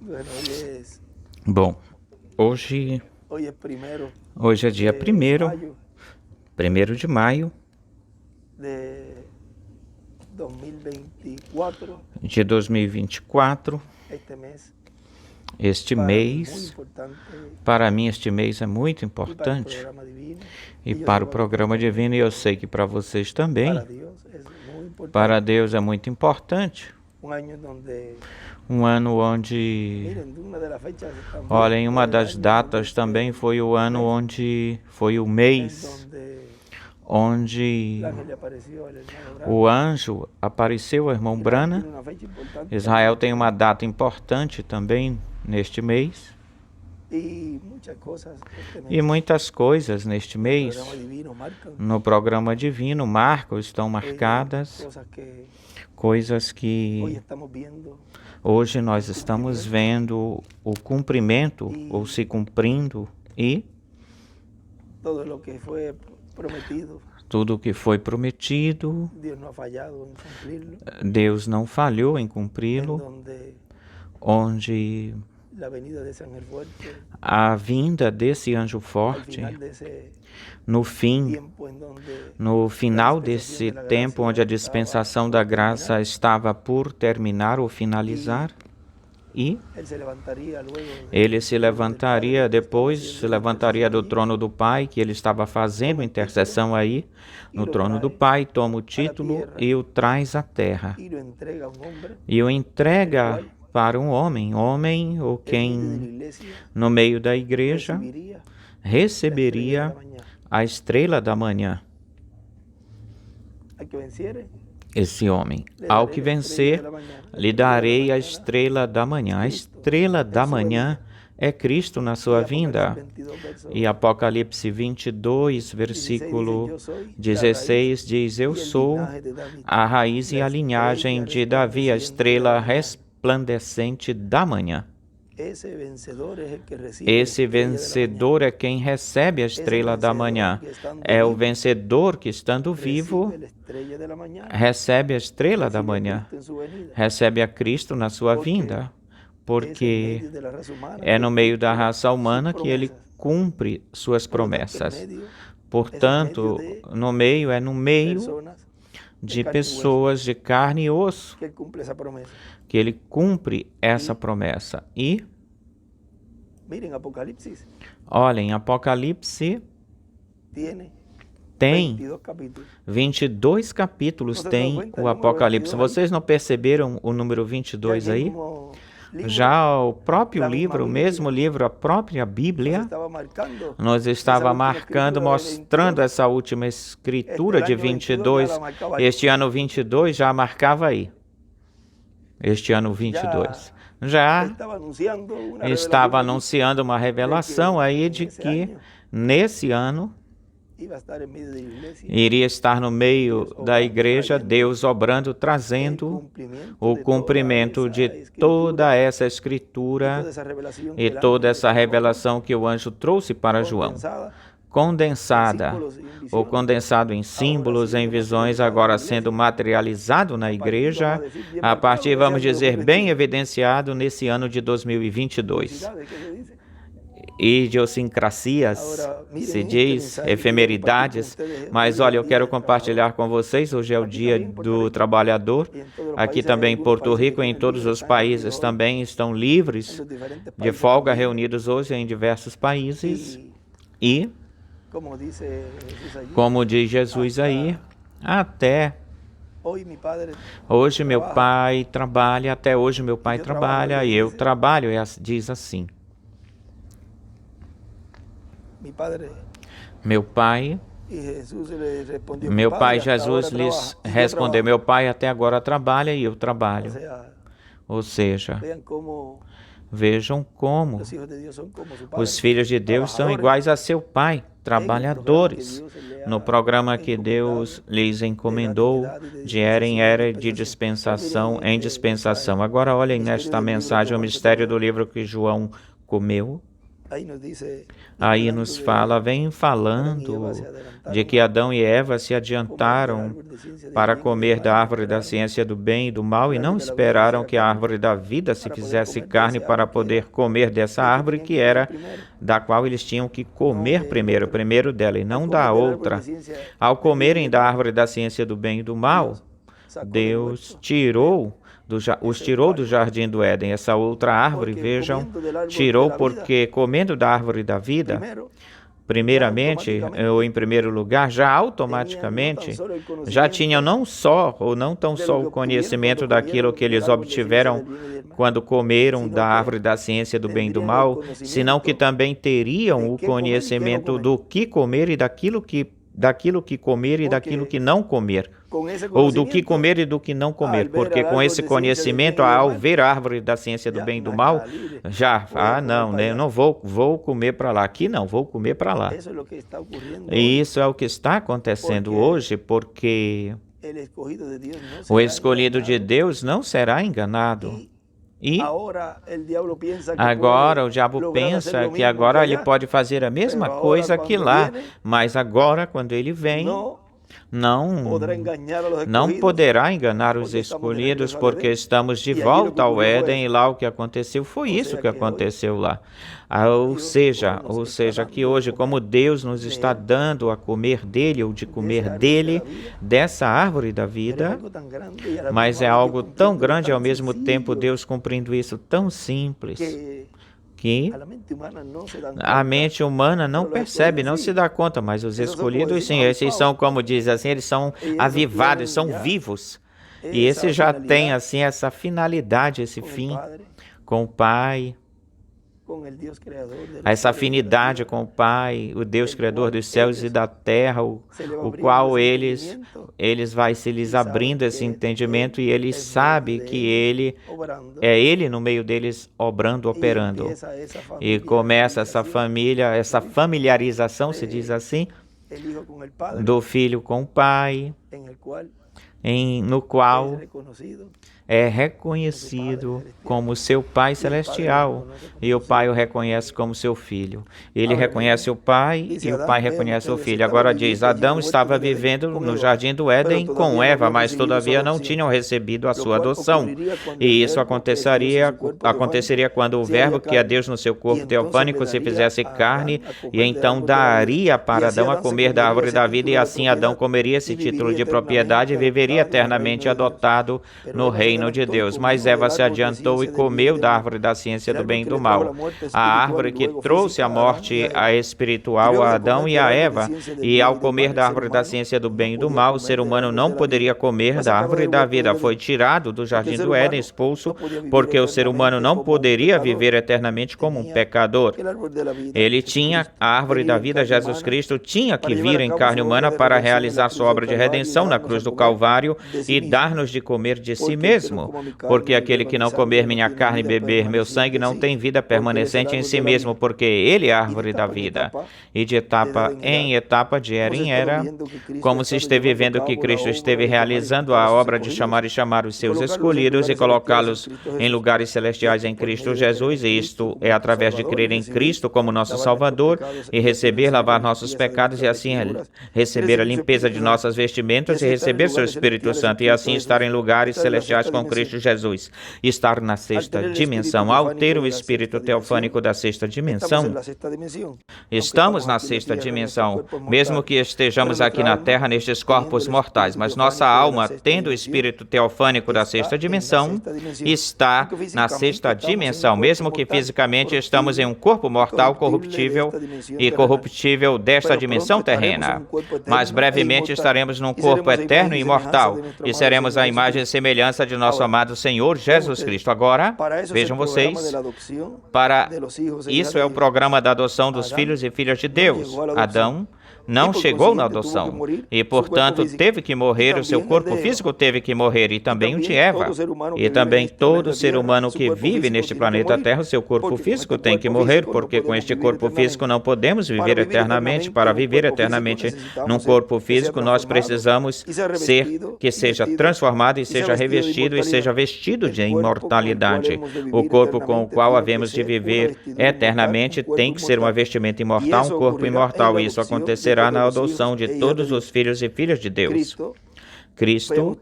Bueno, Bom, hoje, hoy es primero hoje é dia de primeiro, mayo 1º de maio de 2024. de 2024. Este mes Este para mí muy mês, importante para mim, este mês é muito y para el importante. programa divino. E Y yo sé para o para ustedes programa también. divino, e eu sei que para vocês Para também. Dios es muy importante. Para Deus é muito importante. Un año donde, Um ano onde, miren, una de las fechas también olhem, uma fue el das año datas donde também foi o ano mes onde foi o en mês donde onde el ángel le apareció al hermano Branham. o anjo apareceu ao irmão Israel Brana. tiene una fecha importante Israel tem también. uma data importante também neste mês. Y muchas cosas este E mes muitas coisas neste en el mês, programa divino marcan no programa divino, estão marcadas cosas que coisas hoy que estamos viendo hoje nós estamos vendo o cumprimento ou se cumprindo, e todo lo que fue prometido. tudo o que foi prometido, Dios no ha fallado en cumplirlo. Deus não falhou em En cumpri-lo, donde onde la venida de ese ángel fuerte a vinda desse anjo al forte, final de ese no fim, tiempo en donde no final la desse dispensación de la tempo onde a gracia dispensação estaba da por graça terminar, estava por terminar ou finalizar, e él se levantaría luego ele del se trono del Padre levantaria que estaba depois, se haciendo levantaria do intercesión allí, trono do Pai, que ele estava fazendo toma el título intercessão aí, y no lo trono do trae Pai, toma o a la título tierra e o traz à terra. y lo entrega a un hombre, E o el entrega cual para um homem ou en medio de quem la iglesia no meio da igreja recibiría la estrella de receberia la mañana. a estrela da manhã. Al que venciere, Esse homem, le ao daré que la estrella de vencer, la mañana. La lhe estrella de la darei a mañana estrela da manhã. A Cristo estrela en da su manhã venida. é Cristo na Y sua Apocalipsis vinda. 22, verso E Apocalipse 22, 16 dice, versículo yo soy la raíz 16 diz: y Eu el sou linaje de David, a raiz e la a linhagem estrella de Davi, a resplandeciente de la estrela mañana. resplandecente da manhã. Esse vencedor es el que recibe Esse la estrella de la mañana. vencedor é quem recebe a estrela da manhã. que estando É o vivo vencedor que, estando vivo, recibe la estrella de la mañana, recebe a estrela da recibe a manhã, Cristo en su venida. recebe a Cristo na sua Porque vinda, Es en porque medio de la raza humana é que no él meio da cumple raça humana sus que ele promesas. cumpre suas Por lo tanto, en promessas. medio Portanto, no meio é no meio personas de carne y hueso pessoas de carne e osso que él cumple esa promesa. que ele cumpre essa promessa. E, Miren, Apocalipsis olhem, Apocalipse tiene tem 22 capítulos. 22 capítulos, Você tem dá conta, o número Apocalipse. 22 aí? Vocês não perceberam o número Ya 22 el aí? mismo libro Já o próprio La mesma livro, o Bíblia. mesmo livro, a própria nos Bíblia, estaba marcando nos esa estava última marcando, escritura de mostrando 22. essa última escritura El de año 22 ya 22. la marcaba ahí. Este ano 22 já marcava aí. Este ano 22. Já Estaba anunciando una estava revelación allí anunciando uma revelação aí de ese que año nesse ano iba a estar en medio de la iglesia iria estar no meio da igreja, Deus obrando, el trazendo cumplimiento o de cumprimento toda de esa toda escritura essa y escritura toda esa revelación que e el toda ángel essa entregó, revelação que o anjo trouxe para João, condensada condensada en símbolos y en ou visiones, condensado em símbolos, em visões, agora sendo materializado na igreja, a partir, vamos dizer, bem evidenciado nesse ano de 2022. curiosidades que se dice. Idiosincrasias, Agora, miren se este diz, mensaje que efemeridades, quiero compartir con ustedes. mas Hoy olha, es eu el quero Día del compartilhar com vocês, hoje é o Aqui dia também em Porto do Rico, trabalhador, y en todos los aqui países, hay também em algunos Porto países que Rico, em tienen todos días, os están países reunidos hoy, também estão en livres los diferentes de países folga, también. reunidos hoje em diversos países, Y e, como dice Jesús allí, como diz Jesus aí, até hoy mi padre hoje meu trabaja, pai trabalha, até hoje meu pai eu trabalho, trabalha, e ele eu diz. trabalho, diz assim. mi padre, Meu pai, y Jesús le respondió, mi meu padre pai hasta ahora Jesus lhes trabaja, y yo respondeu, trabajo. meu pai até agora trabalha e eu O trabalho. sea, Ou seja, vean cómo vejam como los hijos de Dios son como su padre, os filhos de Deus são trabajadores, iguais a seu pai, trabalhadores, en el programa que Dios le ha no programa que Deus lhes encomendou de era em era, de dispensação em dispensação. Agora olhem nesta mensagem o mistério do livro que João comeu. Aí nos fala, vem falando de que Adão e Eva se adiantaram para comer da árvore da ciência do bem e do mal e não esperaram que a árvore da vida se fizesse carne para poder comer dessa árvore que era da qual eles tinham que comer primeiro dela e não da outra. Ao comerem da árvore da ciência do bem e do mal, Deus os tirou do jardim do Éden. Essa outra árvore, vejam, tirou porque comendo da árvore da vida, primeiramente, ou em primeiro lugar, já automaticamente, já tinham não só, ou não tão só o conhecimento daquilo que eles obtiveram quando comeram da árvore da ciência do bem e do mal, senão que também teriam o conhecimento do que comer e daquilo que comer e daquilo que não comer, ou do que comer e do que não comer, porque com esse conhecimento, ao ver a árvore da ciência do bem e do mal, já, não, né, eu não vou comer para lá, aqui não, vou comer para lá. E isso é o que está acontecendo hoje, porque o escolhido de Deus não será enganado. E agora o diabo pensa que agora ele pode fazer a mesma coisa que lá, mas agora quando ele vem, não poderá enganar os escolhidos, porque estamos de volta ao Éden e lá o que aconteceu foi isso que aconteceu lá. Ou seja, que hoje, como Deus nos está dando a comer dele, ou de comer dele, dessa árvore da vida, mas é algo tão grande e ao mesmo tempo Deus cumprindo isso tão simples, que a mente humana não percebe, não se dá conta, mas os escolhidos sim, esses são, como diz assim, eles são avivados, são vivos, e esses já têm assim essa finalidade, esse fim com o Pai, essa afinidade com o Pai, o Deus Criador dos céus e da terra, o qual eles vai se lhes abrindo esse entendimento e eles sabem que é Ele no meio deles obrando, operando. E começa essa família, essa familiarização, se diz assim, do filho com o Pai, no qual é reconhecido como seu Pai Celestial, e o Pai o reconhece como seu Filho. Ele reconhece o Pai e o Pai reconhece o Filho. Agora diz, Adão estava vivendo no jardim do Éden com Eva, mas todavia não tinham recebido a sua adoção. E isso aconteceria quando o Verbo, que é Deus no seu corpo teofânico, se fizesse carne, e então daria para Adão a comer da árvore da vida, e assim Adão comeria esse título de propriedade e viveria eternamente adotado no reino de Deus. Mas Eva se adiantou e comeu da árvore da ciência do bem e do mal, a árvore que trouxe a morte espiritual a Adão e a Eva, e ao comer da árvore da ciência do bem e do mal, o ser humano não poderia comer da árvore da vida. Foi tirado do jardim do Éden, expulso, porque o ser humano não poderia viver eternamente como um pecador. Ele tinha a árvore da vida, Jesus Cristo tinha que vir em carne humana para realizar sua obra de redenção na cruz do Calvário e dar-nos de comer de si mesmo, porque aquele que não comer minha carne e beber meu sangue não tem vida permanecente em si mesmo, porque ele é a árvore da vida. E de etapa em etapa, de era em era, como se esteve vendo que Cristo esteve realizando a obra de chamar os seus escolhidos e colocá-los em lugares celestiais em Cristo Jesus, e isto é através de crer em Cristo como nosso Salvador e receber, lavar nossos pecados e assim receber a limpeza de nossas vestimentas e receber seu Espírito Santo e assim estar em lugares celestiais com Cristo Jesus. Estar na sexta dimensão, ao ter o Espírito teofânico da sexta dimensão, estamos na sexta dimensão, mesmo que estejamos aqui na Terra nestes corpos mortais, mas nossa alma, tendo o Espírito teofânico da sexta dimensão, está na sexta dimensão, mesmo que fisicamente estamos em um corpo mortal corruptível e corruptível desta dimensão terrena, mas brevemente estaremos num corpo eterno e imortal e seremos a imagem e semelhança de nosso amado Senhor Jesus Cristo. Agora, vejam vocês, para isso é o programa da adoção dos filhos e filhas de Deus. Adão não chegou na adoção. E, portanto, teve que morrer, o seu corpo físico teve que morrer, e também o de Eva. E também todo ser humano que vive neste planeta Terra, o seu corpo físico tem que morrer, porque com este corpo físico não podemos viver eternamente. Para viver eternamente num corpo físico, nós precisamos que seja transformado e seja revestido e seja vestido de imortalidade. O corpo com o qual havemos de viver eternamente tem que ser uma vestimenta imortal, um corpo imortal. E isso acontecerá na adoção de todos os filhos e filhas de Deus. Cristo,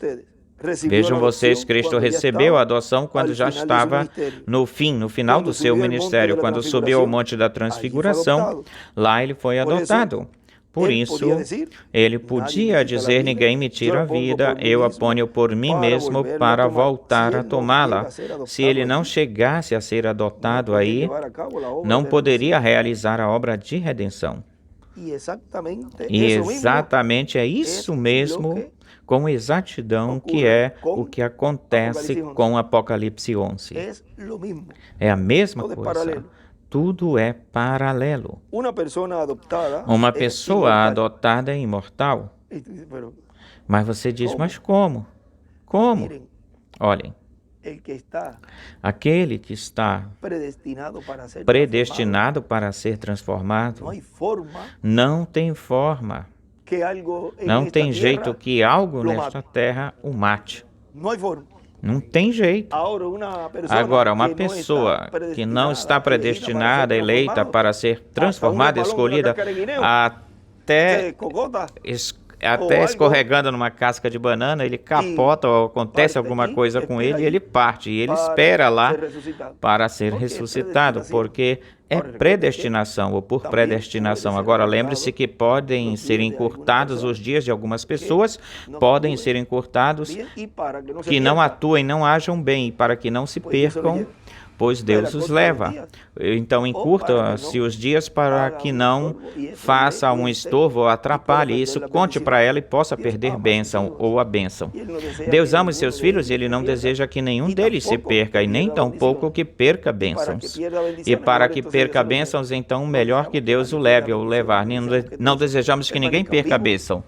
vejam vocês, Cristo recebeu a adoção quando já estava no final do seu ministério. Quando subiu ao Monte da Transfiguração, lá ele foi adotado. Por isso, ele podia dizer: ninguém me tira a vida, eu a ponho por mim mesmo para voltar a tomá-la. Se ele não chegasse a ser adotado aí, não poderia realizar a obra de redenção. E exatamente é isso mesmo, com exatidão, que é o que acontece com Apocalipse 11. É a mesma coisa. Tudo é paralelo. Uma pessoa adotada é imortal. Mas você diz: mas como? Como? Olhem, aquele que está predestinado para ser transformado, não tem forma, não tem jeito que algo nesta terra o mate. Não tem jeito. Agora, uma pessoa que não está predestinada, eleita para ser transformada, escolhida, até escorregando numa casca de banana, ele capota ou acontece alguma coisa com ele e ele parte. E ele espera lá para ser ressuscitado, porque é predestinação ou por predestinação. Agora, lembre-se que podem ser encurtados os dias de algumas pessoas, podem ser encurtados que não atuem, não ajam bem, para que não se percam, pois Deus os leva. Então, encurta-se os dias para que não faça um estorvo ou atrapalhe. Isso conte para ela e possa perder bênção ou a bênção. Deus ama os seus filhos e Ele não deseja que nenhum deles se perca, e nem tampouco que perca bênçãos. E para que perca bênçãos, então, melhor que Deus o leve ou levar. Não desejamos que ninguém perca bênçãos.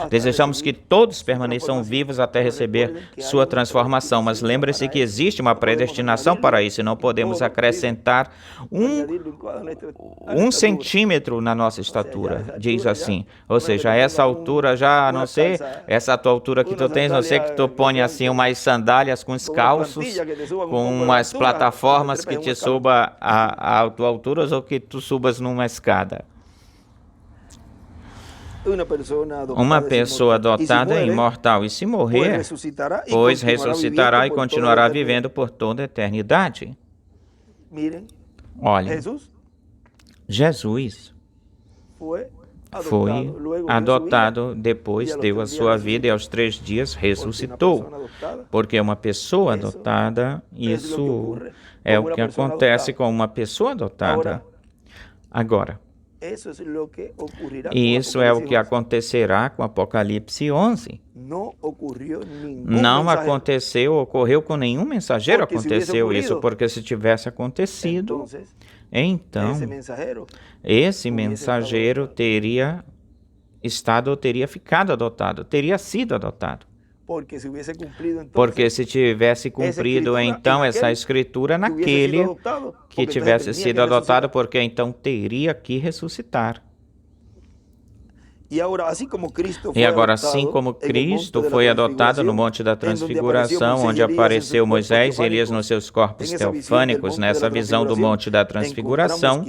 Desejamos que todos permaneçam vivos até receber sua transformação. Mas lembre-se que existe uma predestinação para isso, e não podemos acrescentar um centímetro na nossa estatura, diz assim. Ou seja, essa altura já, a não ser, essa tua altura que tu tens, a não ser que tu ponha assim umas sandálias com os calços, com umas plataformas que te suba a tua altura, ou que tu subas numa escada. Uma pessoa adotada é imortal, e se morrer, pois ressuscitará e continuará vivendo por toda a eternidade. Olhem, Jesus foi adotado, depois deu a sua vida e aos 3 dias ressuscitou. Porque uma pessoa adotada, isso é o que acontece com uma pessoa adotada. Agora, e isso é o que acontecerá com Apocalipse 11. Não aconteceu, ocorreu com nenhum mensageiro, aconteceu isso, porque se tivesse acontecido, então esse mensageiro teria ficado adotado, teria sido adotado. Porque se tivesse cumprido então essa escritura naquele que tivesse sido adotado, porque então teria que ressuscitar. E agora, assim como Cristo foi adotado no Monte da Transfiguração, onde apareceu Moisés e Elias nos seus corpos teofânicos, nessa visão do Monte da Transfiguração,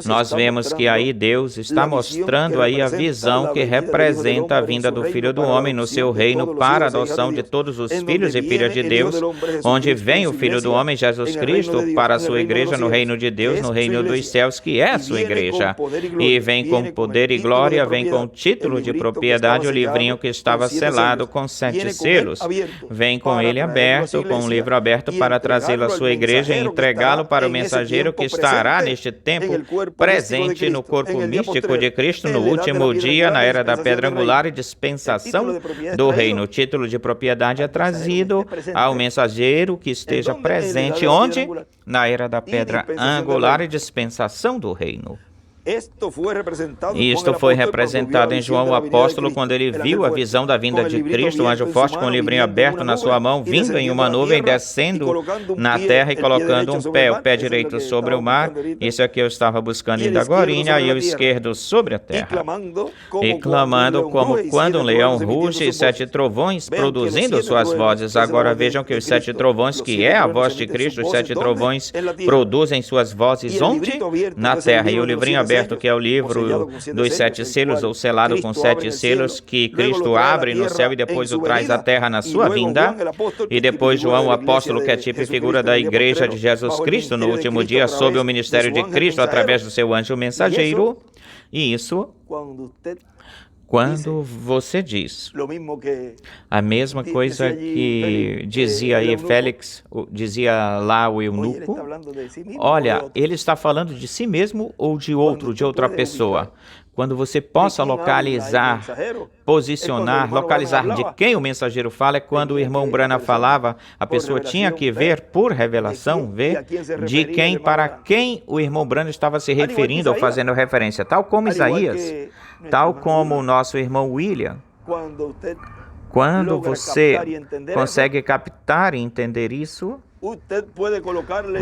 nós vemos que aí Deus está mostrando aí a visão que representa a vinda do Filho do Homem no seu reino para a adoção de todos os filhos e filhas de Deus, onde vem o Filho do Homem, Jesus Cristo, para a sua igreja no reino de Deus, no reino dos céus, que é a sua igreja. E vem com poder e glória, vem com título de propriedade, o livrinho que estava selado com 7 selos. Vem com ele aberto, com um livro aberto, para trazê-lo à sua igreja e entregá-lo para o mensageiro que estará neste tempo presente no corpo místico de Cristo no último dia, na era da pedra angular e dispensação do reino. O título de propriedade é trazido ao mensageiro que esteja presente onde? Na era da pedra angular e dispensação do reino. Isto foi representado em João o apóstolo quando ele viu a visão da vinda de Cristo, um anjo forte com o livrinho aberto na sua mão, vindo em uma nuvem, descendo na terra e colocando um pé, o pé direito sobre o mar. Isso é que eu estava buscando ainda agorinha, e o esquerdo sobre a terra. E clamando como quando um leão ruge e 7 trovões produzindo suas vozes. Agora vejam que os 7 trovões, que é a voz de Cristo, os 7 trovões produzem suas vozes onde? Na terra. E o livrinho aberto, que é o livro dos 7 selos, ou selado com 7 selos, que Cristo abre no céu e depois o traz à terra na sua vinda. E depois João, o apóstolo, que é tipo e figura da igreja de Jesus Cristo no último dia, sob o ministério de Cristo através do seu anjo mensageiro. E isso, quando você diz a mesma coisa que dizia aí Félix, dizia lá o eunuco, olha, ele está falando de si mesmo ou de outro, de outra pessoa. Quando você possa localizar, posicionar, localizar de quem o mensageiro fala, é quando o irmão Branham falava, a pessoa tinha que ver por revelação, ver de quem, para quem o irmão Branham estava se referindo ou fazendo referência, tal como Isaías, tal como o nosso irmão William. Quando você consegue captar e entender isso,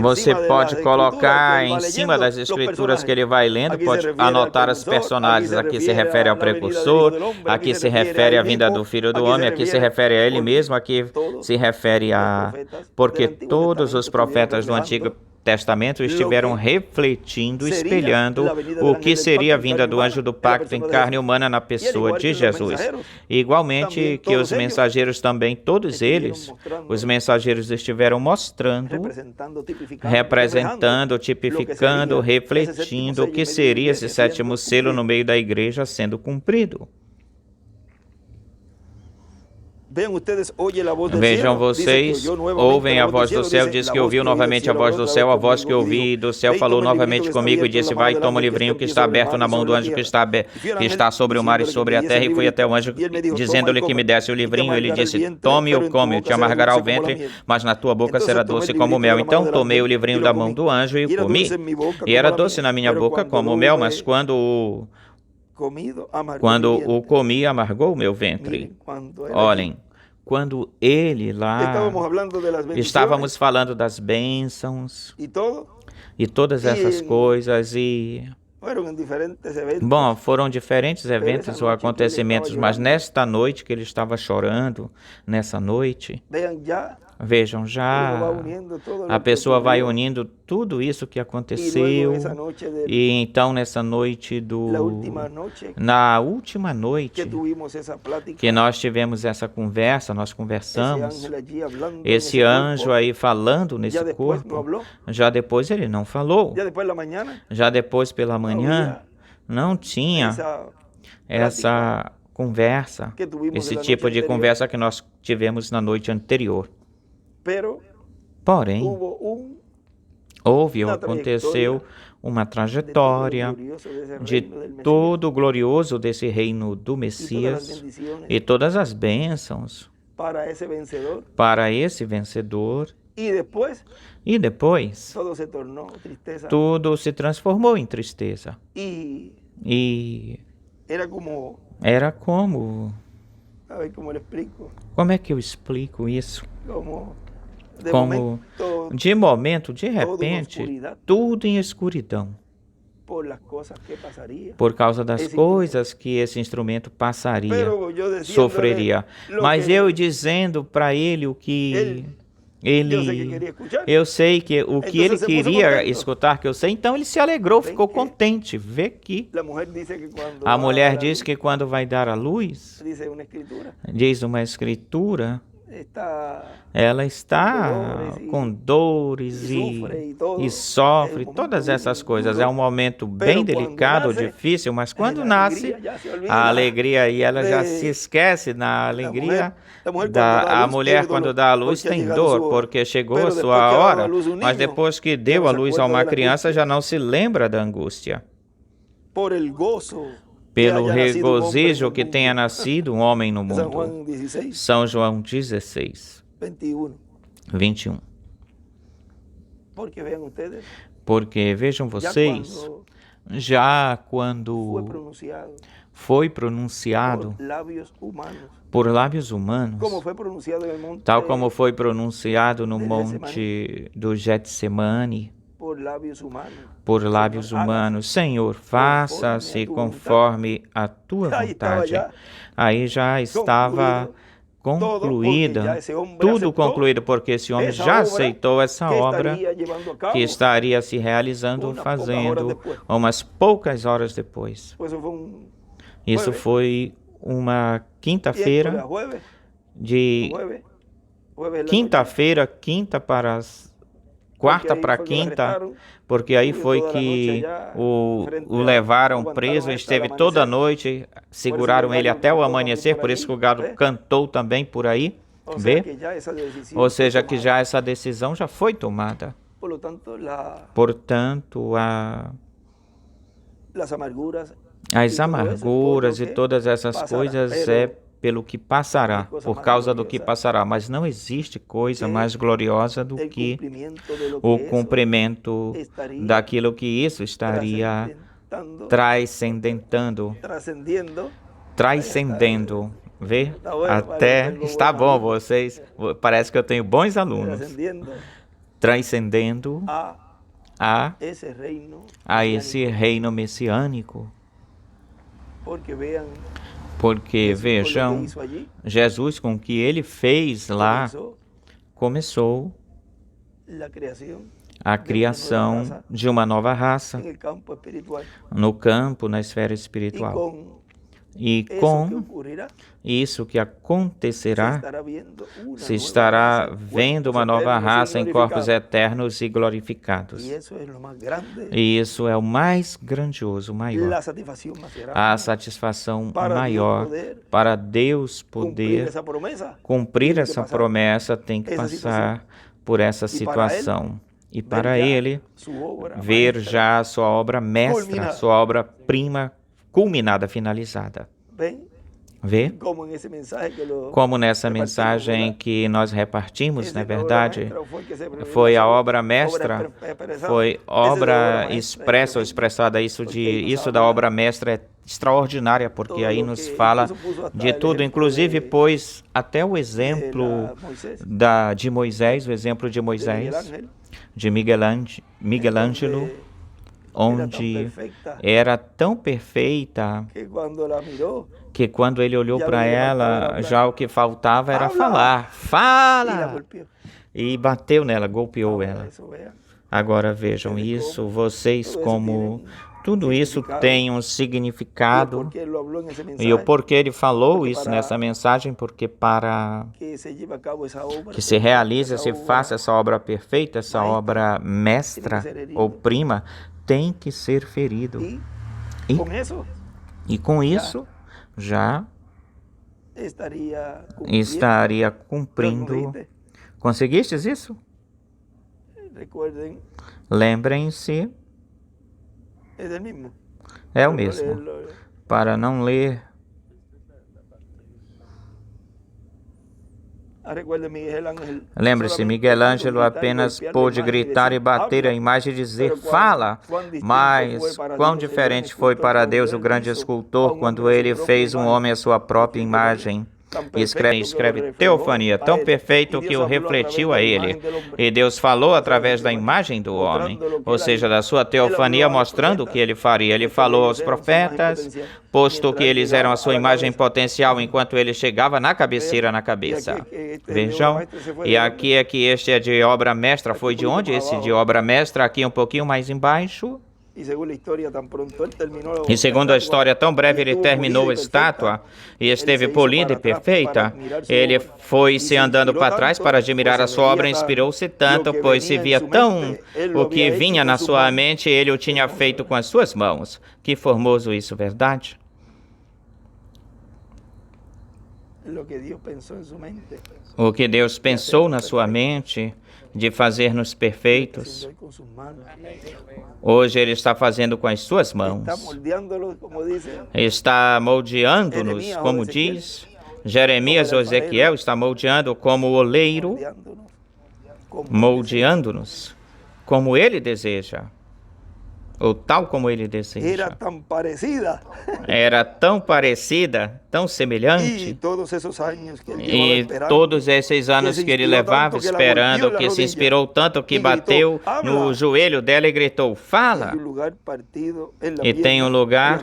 você pode colocar em cima das escrituras que ele vai lendo, pode anotar os personagens. Aqui se refere ao precursor, aqui se refere à vinda do Filho do Homem, aqui se refere a ele mesmo, aqui se refere a... Porque todos os profetas do Antigo Testamento estiveram refletindo, espelhando o que seria a vinda do anjo do pacto em carne humana na pessoa de Jesus. Igualmente que os mensageiros também, todos eles, os mensageiros estiveram mostrando, representando, tipificando, refletindo o que seria esse 7º selo no meio da igreja sendo cumprido. Vejam vocês, ouvem a voz do céu, diz que ouviu novamente a voz do céu, a voz que ouvi do céu falou novamente comigo e disse, vai, toma o livrinho que está aberto na mão do anjo que está sobre o mar e sobre a terra, e fui até o anjo, dizendo-lhe que me desse o livrinho, ele disse, tome-o, come-o, te amargará o ventre, mas na tua boca será doce como o mel. Então tomei o livrinho da mão do anjo e comi, e era doce na minha boca como o mel, mas quando o comi, amargou o meu ventre. Olhem, quando ele lá, estávamos falando das bênçãos e todas essas coisas, e bom, foram diferentes eventos ou acontecimentos, mas nesta noite que ele estava chorando, nessa noite, vejam, já a pessoa vai unindo tudo isso que aconteceu, e então nessa noite na última noite que nós tivemos essa conversa, nós conversamos, esse anjo aí falando nesse corpo, já depois ele não falou, já depois pela manhã não tinha essa conversa, esse tipo de conversa que nós tivemos na noite anterior. Porém, houve ou aconteceu uma trajetória de todo o glorioso desse reino do Messias e todas as bênçãos para esse vencedor. E depois, tudo se transformou em tristeza. E era como... Como é que eu explico isso? Como, de momento, de repente, tudo em escuridão, por causa das coisas que esse instrumento passaria, sofreria. Mas eu dizendo para ele o que eu sei que o que ele queria escutar, que eu sei, então ele se alegrou, ficou contente. Vê que a mulher diz que quando vai dar à luz, diz uma escritura, ela está com dores e sofre, todas essas coisas. É um momento bem delicado, difícil, mas quando nasce, a alegria, e ela já se esquece na alegria. A mulher, quando dá a luz, tem dor, porque chegou a sua hora, mas depois que deu a luz a uma criança, já não se lembra da angústia. Pelo regozijo que tenha nascido um homem no mundo. São João 16, 21. Porque vejam vocês, já quando foi pronunciado por lábios humanos, tal como foi pronunciado no monte do Getsemane, por lábios humanos. Senhor, faça-se conforme a tua vontade. Aí já estava concluída, tudo concluído, porque esse homem já aceitou essa obra que estaria se realizando, fazendo umas poucas horas depois. Isso foi uma quinta-feira, quinta para quarta para quinta, porque aí foi que o levaram preso, esteve toda a noite, seguraram ele até o amanhecer, por isso que o galo cantou também por aí, vê? Ou seja, que já essa decisão já foi tomada. Portanto, as amarguras e todas essas coisas é pelo que passará, por causa do que passará, mas não existe coisa mais gloriosa do que o cumprimento daquilo que isso estaria transcendendo, vê? Até está bom, vocês, parece que eu tenho bons alunos, transcendendo a esse reino messiânico. Porque vejam, Jesus, com o que ele fez lá, começou a criação de uma nova raça no campo, na esfera espiritual. E com isso que acontecerá, se estará vendo uma nova raça em corpos eternos e glorificados. E isso é o mais grandioso, maior. A satisfação maior para Deus poder cumprir essa promessa tem que passar por essa situação. E para Ele ver já a sua obra mestra, sua obra-prima culminada, finalizada. Vê? Como nessa mensagem que nós repartimos, na verdade, foi a obra mestra, foi obra expressa ou expressada. Isso da obra mestra é extraordinária, porque aí nos fala de tudo, inclusive pôs até o exemplo de Moisés, o exemplo de Moisés, de Miguel Ângelo, onde era tão perfeita que quando ele olhou para ela, já o que faltava era falar. Fala! E bateu nela, golpeou ela. Agora vejam isso, vocês como tudo isso tem um significado. E o porquê ele falou isso nessa mensagem, porque para que se realize, se faça essa obra perfeita, essa obra mestra ou prima, tem que ser ferido. E com isso, já estaria cumprindo. Conseguistes isso? Lembrem-se, é o mesmo. Para não ler. Lembre-se, Miguel Ângelo apenas pôde gritar e bater a imagem e dizer, fala, mas quão diferente foi para Deus o grande escultor quando ele fez um homem à sua própria imagem. E escreve teofania, tão perfeito que o refletiu a ele. E Deus falou através da imagem do homem, ou seja, da sua teofania, mostrando o que ele faria. Ele falou aos profetas, posto que eles eram a sua imagem potencial enquanto ele chegava na cabeceira, na cabeça. Vejam, e aqui é que este é de obra mestra. Foi de onde esse de obra mestra? Aqui um pouquinho mais embaixo. E segundo a história, tão breve ele terminou a estátua e esteve polida e perfeita. Ele foi se andando para trás para admirar a sua obra e inspirou-se tanto, pois se via tão o que vinha na sua mente, ele o tinha feito com as suas mãos. Que formoso isso, verdade? O que Deus pensou na sua mente de fazer-nos perfeitos, hoje Ele está fazendo com as suas mãos. Está moldeando-nos, como diz Jeremias ou Ezequiel, está moldeando como o oleiro, moldeando-nos como Ele deseja. ou tal como ele deseja. Era tão parecida. Era tão parecida, tão semelhante. E todos esses anos que ele levava esperando, que se inspirou tanto que bateu no joelho dela e gritou, fala! E tem um lugar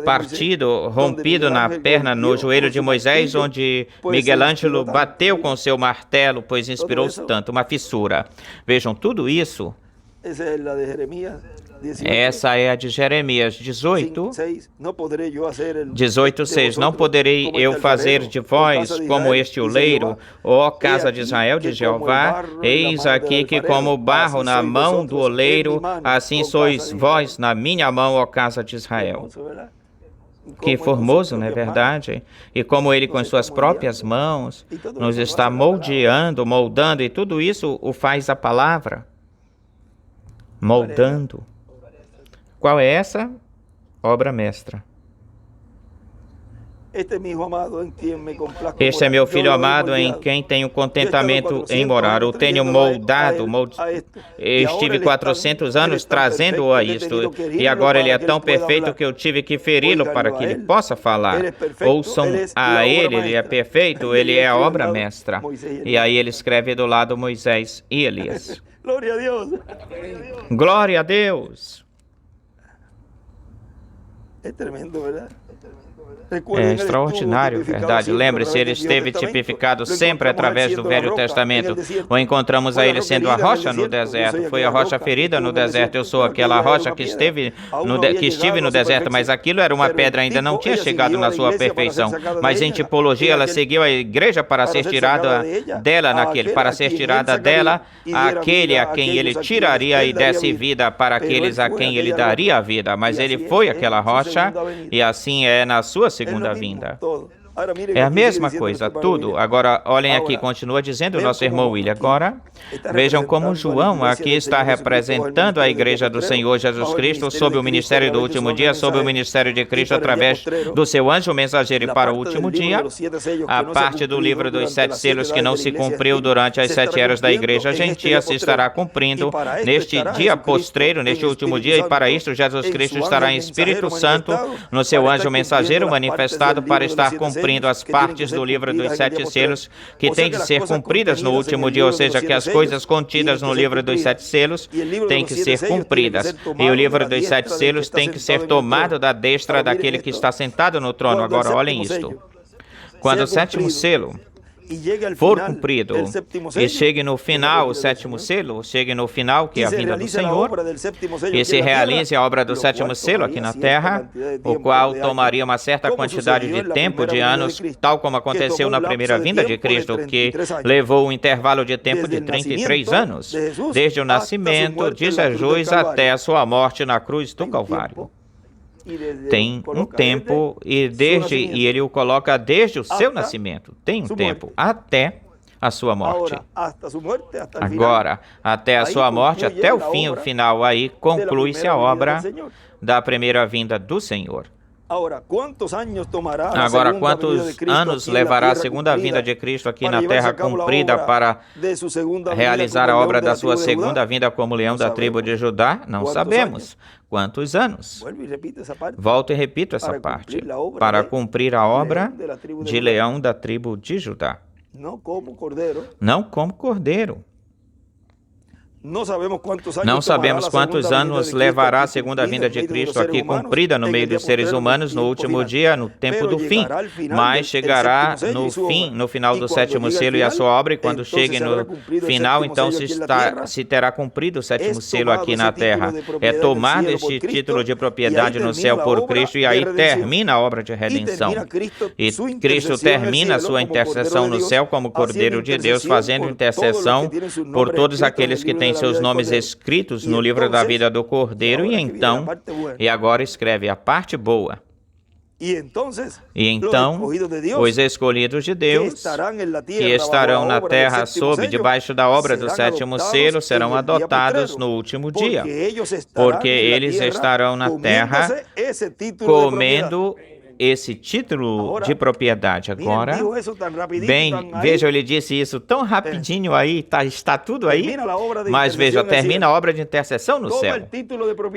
partido, rompido na perna, no joelho de Moisés, onde Miguel Ângelo bateu com seu martelo, pois inspirou-se tanto, uma fissura. Vejam, tudo isso. Essa é a de Jeremias 18:6. Não poderei eu fazer de vós como este oleiro, ó casa de Israel de Jeová? Eis aqui que como barro na mão do oleiro, assim sois vós na minha mão, ó casa de Israel. Que formoso, não é verdade? E como ele com suas próprias mãos nos está moldeando, moldando, e tudo isso o faz a palavra. Moldando. Qual é essa? Obra mestra. Este é meu filho amado em quem tenho contentamento em morar. O tenho moldado. Estive 400 anos trazendo-o a isto. E agora ele é tão perfeito que eu tive que feri-lo para que ele possa falar. Ouçam a ele é perfeito, ele é a obra mestra. E aí ele escreve do lado Moisés e Elias. Glória a Deus. É tremendo, verdade? É extraordinário, verdade. Lembre-se, ele esteve tipificado sempre através do Velho Testamento. O encontramos a ele sendo a rocha no deserto. Foi a rocha ferida no deserto. Eu sou aquela rocha que estive no deserto, mas aquilo era uma pedra, ainda não tinha chegado na sua perfeição. Mas em tipologia, ela seguiu a igreja para ser tirada dela aquele a quem ele tiraria e desse vida para aqueles a quem ele daria a vida. Mas ele foi aquela rocha e assim é na sua segunda vinda. É a mesma coisa, tudo. Agora, olhem aqui, continua dizendo o nosso irmão William. Agora, vejam como João aqui está representando a igreja do Senhor Jesus Cristo sob o ministério do último dia, sob o ministério de Cristo através do seu anjo mensageiro e para o último dia. A parte do livro dos 7 selos que não se cumpriu durante as 7 eras da igreja gentia se estará cumprindo neste dia postreiro, neste último dia, e para isto Jesus Cristo estará em Espírito Santo no seu anjo mensageiro manifestado para estar cumprindo as partes do livro dos 7 selos que têm de ser cumpridas no último dia, ou seja, que as coisas contidas no livro dos 7 selos têm que ser cumpridas. E o livro dos 7 selos tem que ser tomado da destra daquele que está sentado no trono. Agora, olhem isto. Quando o 7º selo for cumprido e chegue no final, o 7º selo, chegue no final, que é a vinda do Senhor, e se realize a obra do 7º selo aqui na terra, o qual tomaria uma certa quantidade de tempo, de anos, tal como aconteceu na primeira vinda de Cristo, que levou um intervalo de tempo de 33 anos, desde o nascimento de Jesus até a sua morte na cruz do Calvário. Tem um tempo e ele o coloca desde o seu nascimento. Tem um tempo até a sua morte. Agora, até a sua morte, até o fim, o final, aí conclui-se a obra da primeira vinda do Senhor. Agora, quantos anos levará a segunda vinda de Cristo aqui na terra cumprida para realizar a obra da sua segunda vinda como leão da tribo de Judá? Não sabemos. Quantos anos? Volto e repito essa parte. Para cumprir a obra de leão da tribo de Judá. Não como cordeiro. Não sabemos quantos anos levará a segunda vinda de Cristo aqui cumprida no meio dos seres humanos no último dia, no tempo do fim. Mas chegará no final do 7º selo e a sua obra, e quando chegue no final, então se terá cumprido o 7º selo aqui na terra. É tomado este título de propriedade no céu por Cristo, e aí termina a obra de redenção. E Cristo termina a sua intercessão no céu como Cordeiro de Deus, fazendo intercessão por todos aqueles que têm seus nomes escritos no livro da vida do Cordeiro, e agora escreve a parte boa. E então, os escolhidos de Deus, que estarão na terra debaixo da obra do 7º selo, serão adotados no último dia, porque eles estarão na terra comendo esse título de propriedade. Agora, bem, veja, ele disse isso tão rapidinho aí, está tudo aí, mas veja, termina a obra de intercessão no céu.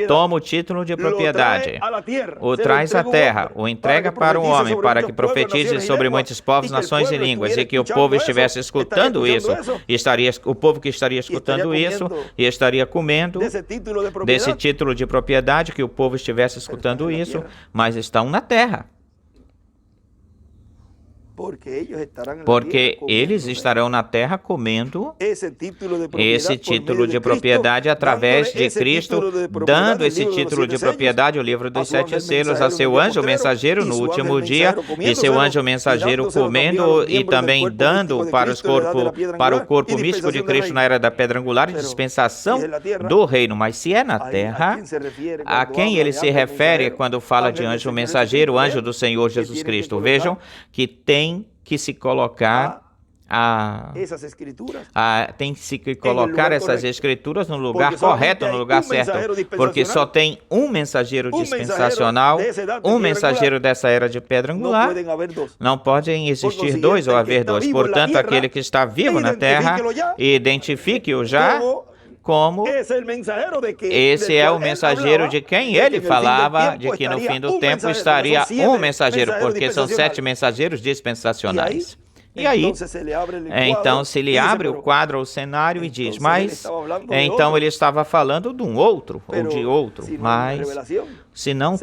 Toma o título de propriedade, o traz à terra, o entrega para o homem, para que profetize sobre muitos povos, nações e línguas, e que o povo estivesse escutando isso, o povo que estaria escutando isso, e estaria comendo desse título de propriedade, que o povo estivesse escutando isso, mas estão na terra. Porque eles estarão na terra comendo esse título de propriedade através de Cristo, dando esse título de propriedade, o livro dos 7 selos, a seu anjo mensageiro no último dia, e seu anjo mensageiro comendo e também dando para o corpo místico de Cristo na era da pedra angular e dispensação do reino. Mas se é na terra, a quem ele se refere quando fala de anjo mensageiro, anjo do Senhor Jesus Cristo? Vejam que tem que se colocar essas escrituras no lugar correto, no lugar certo, porque só tem um mensageiro dispensacional, um mensageiro dessa era de pedra angular. Não podem existir dois ou haver dois. Portanto, aquele que está vivo na terra, identifique-o já como esse é o mensageiro de quem ele falava, de que no fim do tempo estaria um mensageiro, porque são 7 mensageiros dispensacionais. E aí, então se lhe abre o quadro, o cenário e diz, mas então ele estava falando de um outro, ou de outro, mas se não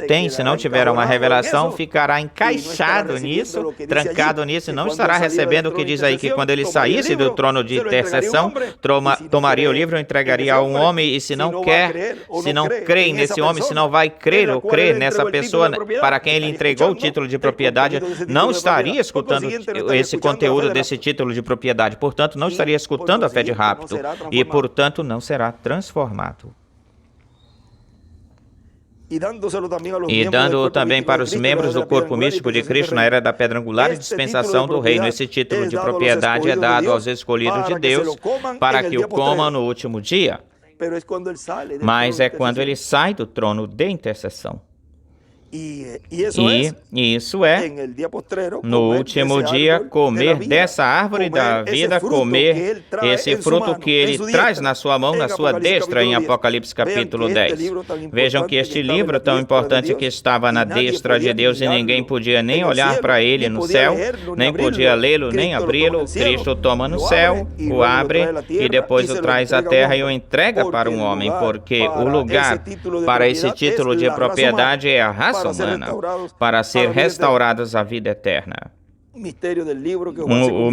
tiver uma revelação, ficará encaixado nisso, trancado nisso, e não estará recebendo o que diz aí, que quando ele saísse do trono de intercessão, tomaria o livro, entregaria a um homem, e se não crê nesse homem, se não vai crer ou crer nessa pessoa para quem ele entregou o título de propriedade, não estaria escutando esse conteúdo desse título de propriedade, portanto, não estaria escutando a fé de rapto, e, portanto, não será transformado. E dando também para os membros do corpo místico de Cristo na era da pedra angular e dispensação do reino. Esse título de propriedade é dado aos escolhidos de Deus para que o comam no último dia. Mas é quando ele sai do trono de intercessão. E isso é, no último dia, comer dessa árvore da vida, comer esse fruto que ele traz na sua mão, na sua destra, em Apocalipse capítulo 10. Vejam que este livro tão importante que estava na destra de Deus e ninguém podia nem olhar para ele no céu, nem podia lê-lo, nem abri-lo. Cristo toma no céu, o abre e depois o traz à terra e o entrega para um homem, porque o lugar para esse título de propriedade é a raça humana, para ser restaurados à vida eterna. O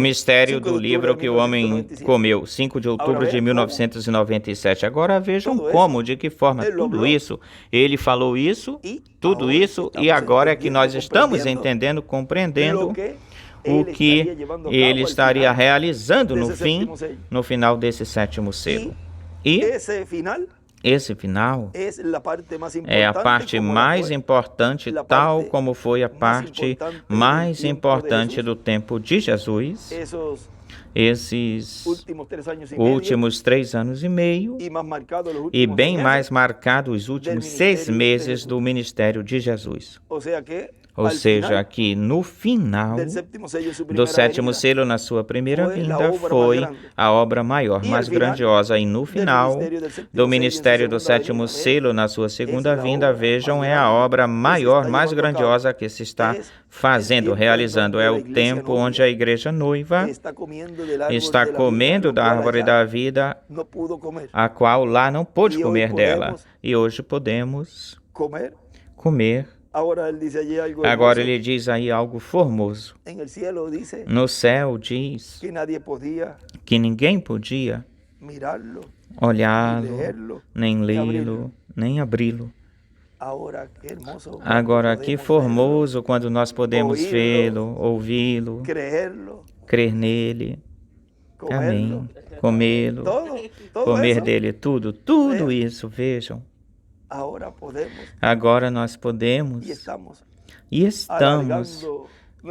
mistério do livro que o homem comeu, 5 de outubro de 1997. Agora vejam como, de que forma tudo isso, ele falou isso, tudo isso, e agora é que nós estamos entendendo, compreendendo o que ele estaria realizando no final desse 7º selo. E esse final é a parte mais importante, tal como foi a parte mais importante do tempo de Jesus, esses últimos 3 anos e meio, e bem mais marcado os últimos 6 meses do ministério de Jesus. Ou seja, que no final do 7º selo, na sua primeira vinda, foi a obra maior, mais grandiosa. E no final do ministério do 7º selo, na sua segunda vinda, vejam, é a obra maior, mais grandiosa que se está fazendo, realizando. É o tempo onde a igreja noiva está comendo da árvore da vida, a qual lá não pôde comer dela. E hoje podemos comer. Agora ele diz aí algo formoso. No céu diz que ninguém podia olhá-lo, nem lê-lo, nem abri-lo. Agora que formoso quando nós podemos vê-lo, ouvi-lo, crer nele. Amém. Comê-lo, comer dele tudo isso, vejam. Agora nós podemos e estamos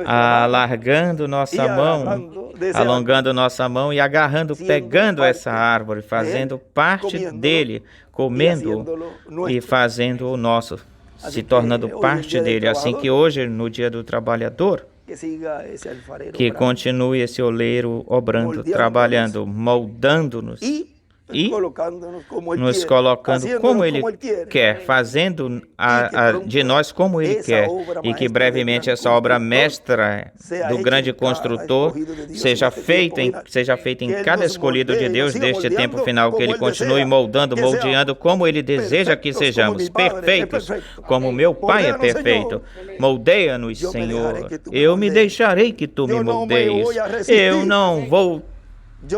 alargando nossa mão, alongando nossa mão e agarrando, pegando essa árvore, fazendo parte dele, comendo e fazendo o nosso, se tornando parte dele. Assim que hoje, no dia do trabalhador, que continue esse oleiro obrando, trabalhando, moldando-nos e nos colocando como Ele quer, fazendo de nós como Ele quer, e que brevemente essa obra mestra do grande construtor seja feita em cada escolhido de Deus deste tempo final, que Ele continue moldando, moldeando como Ele deseja que sejamos, perfeitos, como meu Pai é perfeito. Moldeia-nos, Senhor. Eu me deixarei que Tu me moldeies. Eu não vou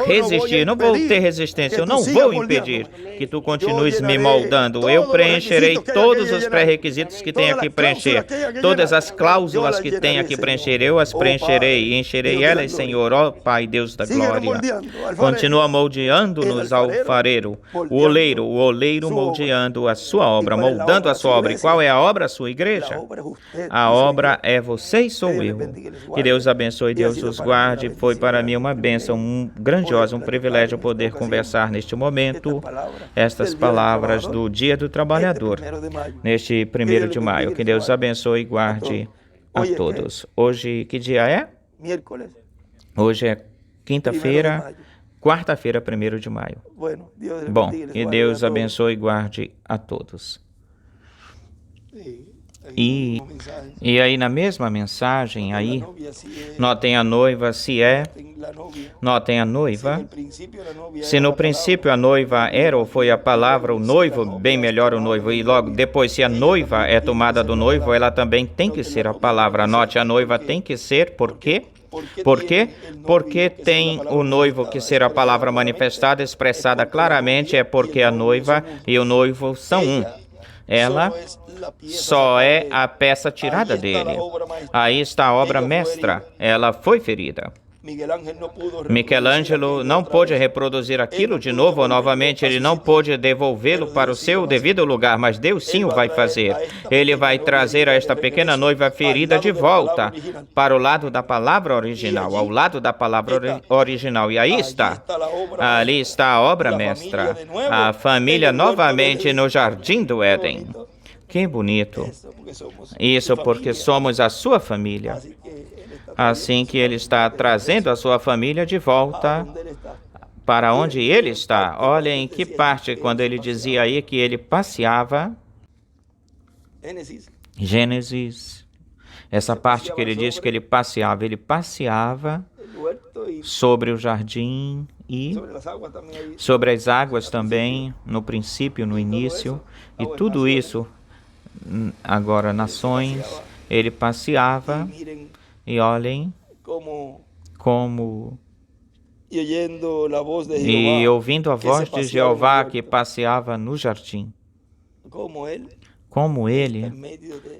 resistir, não vou ter resistência, eu não vou impedir que Tu continues me moldando. Eu preencherei todos os pré-requisitos que tenha que preencher, todas as cláusulas que tenha que preencher, eu as preencherei e encherei elas, Senhor, ó Pai, Deus da glória. Continua moldeando-nos, alfareiro, o oleiro moldeando a sua obra, moldando a sua obra. E qual é a obra? A sua igreja. A obra é você e sou eu. Que Deus abençoe, Deus os guarde. Foi para mim uma bênção grandiosa, um privilégio poder conversar neste momento estas palavras do Dia do Trabalhador, neste 1º de maio. Que Deus abençoe e guarde a todos. Hoje, que dia é? Hoje é quinta-feira, quarta-feira, 1º de maio. Bom, que Deus abençoe e guarde a todos. E aí na mesma mensagem, aí, notem a noiva, notem a noiva, se no princípio a noiva era ou foi a palavra, o noivo, bem melhor o noivo, e logo depois se a noiva é tomada do noivo, ela também tem que ser a palavra. Note, a noiva tem que ser, por quê? Por quê? Porque tem o noivo que ser a palavra manifestada, expressada claramente, é porque a noiva e o noivo são um. Ela só é a peça tirada dele. Aí está a obra mestra. Ela foi ferida. Michelangelo não pôde reproduzir aquilo de novo ou novamente, ele não pôde devolvê-lo para o seu devido lugar, mas Deus sim o vai fazer. Ele vai trazer a esta pequena noiva ferida de volta para o lado da palavra original, ao lado da palavra original. E aí está, ali está a obra mestra, a família novamente no jardim do Éden. Que bonito. Isso porque somos a sua família. Assim que Ele está trazendo a sua família de volta para onde Ele está. Olha em que parte, quando Ele dizia aí que Ele passeava. Gênesis. Essa parte que Ele diz que Ele passeava sobre o jardim e sobre as águas também, no princípio, no início. E tudo isso, agora, nações, Ele passeava. E olhem como... E ouvindo a voz de Jeová que passeava no jardim. Como Ele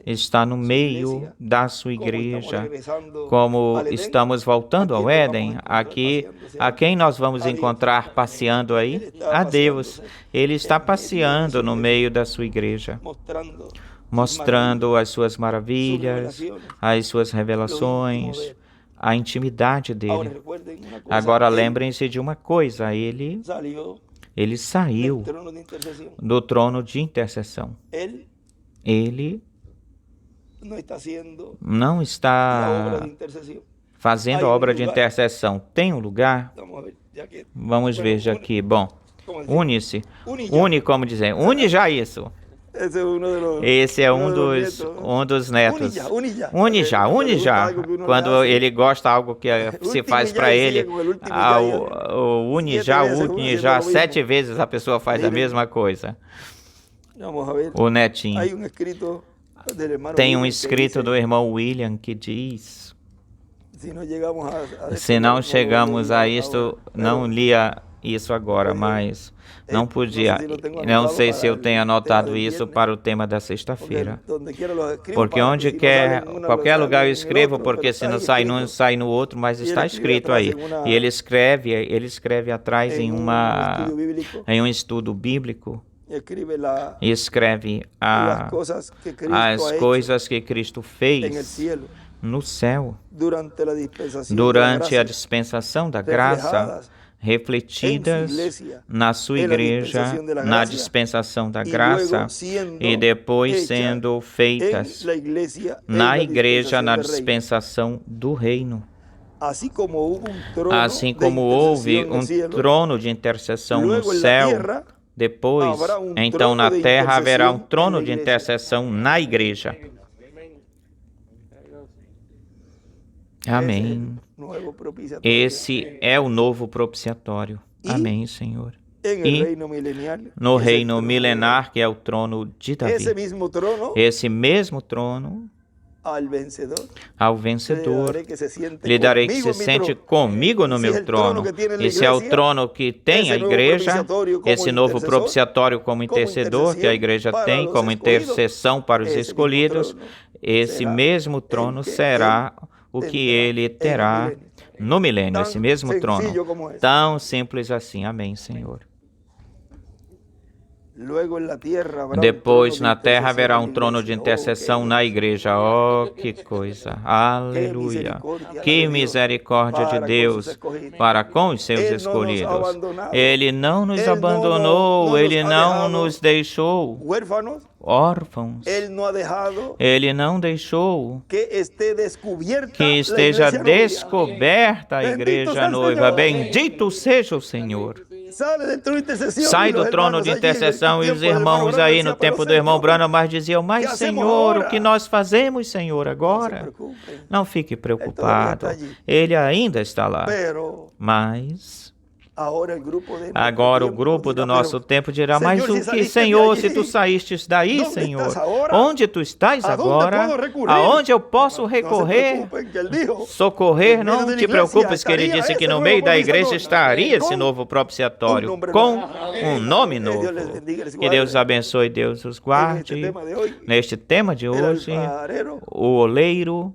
está no meio da sua igreja. Como estamos voltando ao Éden, aqui, a quem nós vamos encontrar passeando aí? A Deus. Ele está passeando no meio da sua igreja, mostrando as suas maravilhas, as suas revelações, a intimidade dele. Agora lembrem-se de uma coisa, ele saiu do trono de intercessão. Ele não está fazendo a obra de intercessão. Tem um lugar? Vamos ver já aqui. Bom, une-se. Une, como dizer, une já isso. Esse é um dos netos. Une já. Quando ele gosta algo que se faz para ele, une já, 7 vezes a pessoa faz a mesma coisa. O netinho. Tem um escrito do irmão William que diz: se não chegamos a isto, não lia isso agora, mas não podia. Não sei se eu tenho anotado isso para o tema da sexta-feira. Porque onde quer, qualquer lugar eu escrevo, porque se não sai num, sai no outro, mas está escrito aí. E ele escreve atrás em um estudo bíblico. E escreve as coisas que Cristo fez no céu, durante a dispensação da graça, refletidas na sua igreja, na dispensação da graça, e depois sendo feitas na igreja, na dispensação do reino. Assim como houve um trono de intercessão no céu, depois, então na terra haverá um trono de intercessão na igreja. Amém. Esse é o novo propiciatório. Amém, Senhor. E no reino milenar, que é o trono de Davi, esse mesmo trono, ao vencedor, lhe darei que se sente comigo no meu trono. Esse é o trono que tem a igreja, esse novo propiciatório como intercedor que a igreja tem, como intercessão para os escolhidos. Esse mesmo trono será o que ele terá no milênio, esse mesmo trono. Tão simples assim. Amém, Senhor. Depois na terra haverá um trono de intercessão na igreja. Oh, que coisa! Aleluia! Que misericórdia de Deus para com os seus escolhidos. Ele não nos abandonou, Ele não nos deixou órfãos. Ele não deixou que esteja descoberta a igreja noiva. Bendito seja o Senhor. Sai do trono de intercessão, e os irmãos aí no tempo do irmão Branham mais diziam: mas Senhor, o que nós fazemos, Senhor, agora? Não fique preocupado, Ele ainda está lá. Mas agora o grupo do nosso tempo dirá: mas o que, Senhor, se tu saístes daí, Senhor? Onde tu estás agora? Aonde eu posso recorrer? Socorrer? Não te preocupes, que ele disse que no meio da igreja estaria esse novo propiciatório, com um nome novo. Que Deus abençoe, Deus os guarde. Neste tema de hoje, o oleiro,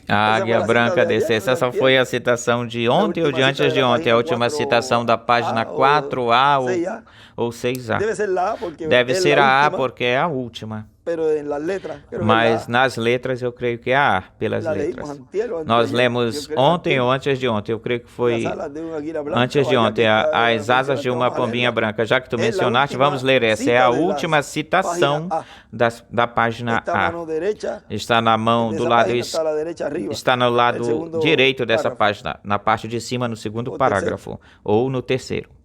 a águia branca descer. Essa foi a citação de ontem ou de antes de ontem, a última citação da página 4A ou 6A. Deve ser a A porque é a última. Mas nas letras eu creio que é a A, pelas letras. Nós lemos ontem ou antes de ontem, eu creio que foi antes de ontem, as asas de uma pombinha branca. Já que tu mencionaste, vamos ler essa. É a última citação da página A. Está na mão do lado, está no lado direito dessa página, na parte de cima, no segundo parágrafo, ou no terceiro.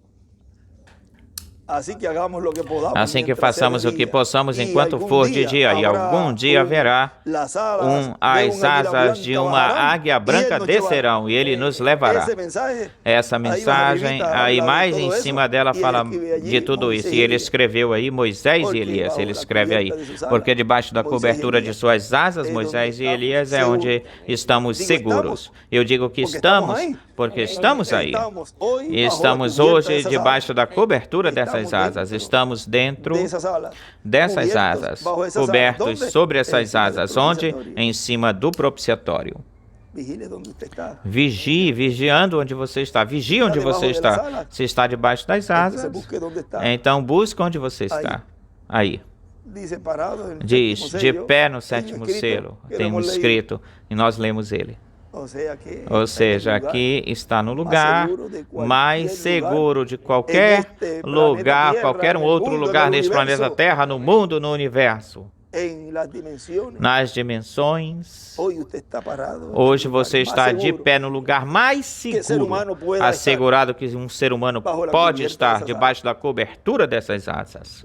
Assim que façamos o que possamos enquanto for de dia, e algum dia haverá as asas de uma águia branca descerão, e ele nos levará. Essa mensagem, aí mais em cima dela fala de tudo isso, e ele escreveu aí Moisés e Elias, ele escreve aí, porque debaixo da cobertura de suas asas, Moisés e Elias é onde estamos seguros. Eu digo que estamos, porque estamos aí. Estamos hoje debaixo da cobertura dessas asas. Estamos dentro dessas asas, cobertos sobre essas asas, onde? Em cima do propiciatório. Vigie, vigiando onde você está. Vigie onde você está. Se está debaixo das asas, então busque onde você está. Aí. Diz, de pé no sétimo selo. Temos escrito, e nós lemos ele. Ou seja, aqui está no lugar mais seguro de qualquer lugar, qualquer outro lugar neste planeta Terra, no mundo, no universo. Nas dimensões, hoje você está de pé no lugar mais seguro, assegurado que um ser humano pode estar debaixo da cobertura dessas asas.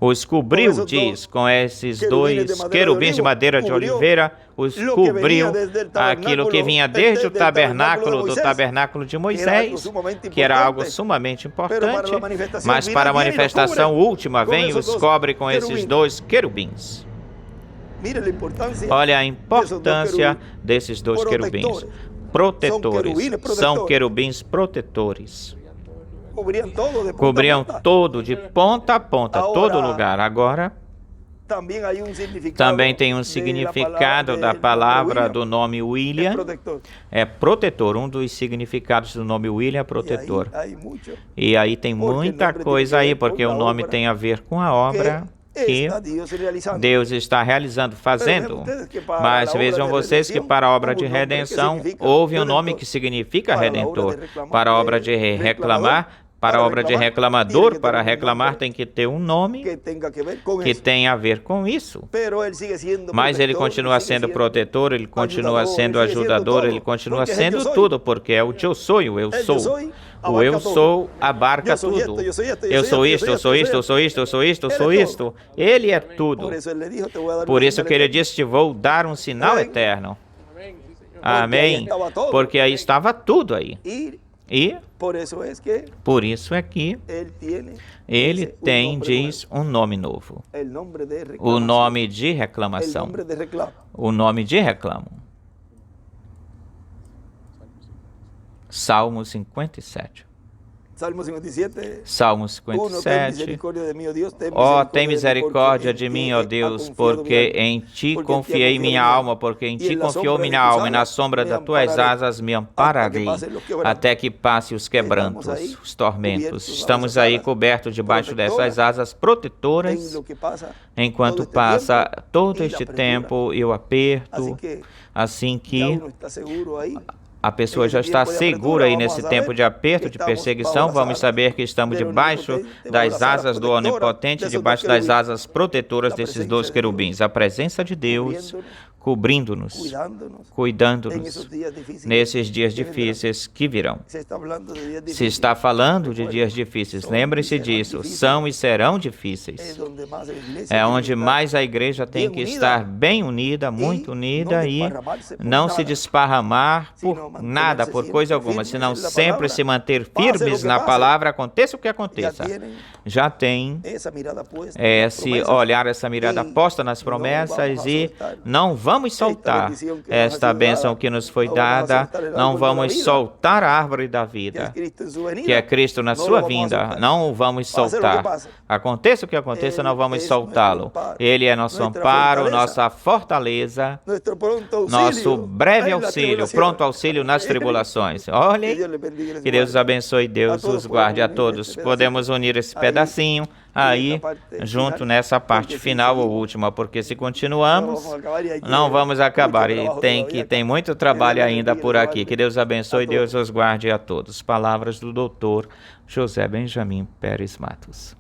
Os cobriu, diz, com esses dois querubins de madeira de oliveira, os cobriu aquilo que vinha desde o tabernáculo, do tabernáculo de Moisés, que era algo sumamente importante, mas para a manifestação última, vem e os cobre com esses dois querubins. Olha a importância desses dois querubins. Protetores. São querubins protetores. Cobriam todo, de ponta a ponta, todo lugar. Agora, também tem um significado da palavra do nome William. É protetor. Um dos significados do nome William é protetor. E aí tem muita coisa aí, porque o nome tem a ver com a obra. que Deus está realizando, fazendo. Mas vejam vocês que para a obra de redenção houve um nome que significa redentor. Para a obra de reclamar, para a obra de reclamador, para reclamar tem que ter um nome que tenha a ver com isso. Mas ele continua sendo protetor, ele continua sendo ajudador, ele continua sendo tudo, porque é o eu sou e o eu sou. O eu sou abarca tudo. Eu sou isto, eu sou isto, eu sou isto, eu sou isto, eu sou isto. Ele é tudo. Por isso que ele disse, te vou dar um sinal eterno. Amém. Porque aí estava tudo aí. E por isso é que ele tem, diz, um nome novo. O nome de reclamação. O nome de reclamo. Salmo 57. Salmo 57. Ó, tem misericórdia de mim, ó Deus, porque em Ti confiei minha alma, porque em Ti confiou minha alma, e na sombra das Tuas asas me ampararei, até que passe os quebrantos, os tormentos. Estamos aí cobertos debaixo dessas asas protetoras, enquanto passa todo este tempo e o aperto, assim que a pessoa já está segura aí nesse tempo de aperto, de perseguição. Vamos saber que estamos debaixo das asas do Onipotente, debaixo das asas protetoras desses dois querubins. A presença de Deus cobrindo-nos, cuidando-nos nesses dias difíceis que virão. Se está falando de dias difíceis, lembre-se disso, são e serão difíceis. É onde mais a igreja tem que estar bem unida, muito unida, e não se desparramar por nada, por coisa alguma, senão sempre se manter firmes na palavra, aconteça o que aconteça. Já tem esse olhar, essa mirada posta nas promessas, e não vamos soltar esta bênção que nos foi dada, não vamos soltar a árvore da vida, que é Cristo na sua vinda, não o vamos soltar. Aconteça o que aconteça, não vamos soltá-lo. Ele é nosso amparo, nossa fortaleza, nosso breve auxílio, pronto auxílio nas tribulações. Olhem, que Deus os abençoe, Deus os guarde a todos. Podemos unir esse pedacinho aí, junto nessa parte final ou última, porque se continuamos, não vamos acabar, e tem muito trabalho ainda por aqui. Que Deus abençoe, Deus os guarde a todos. Palavras do Dr. José Benjamin Pérez Matos.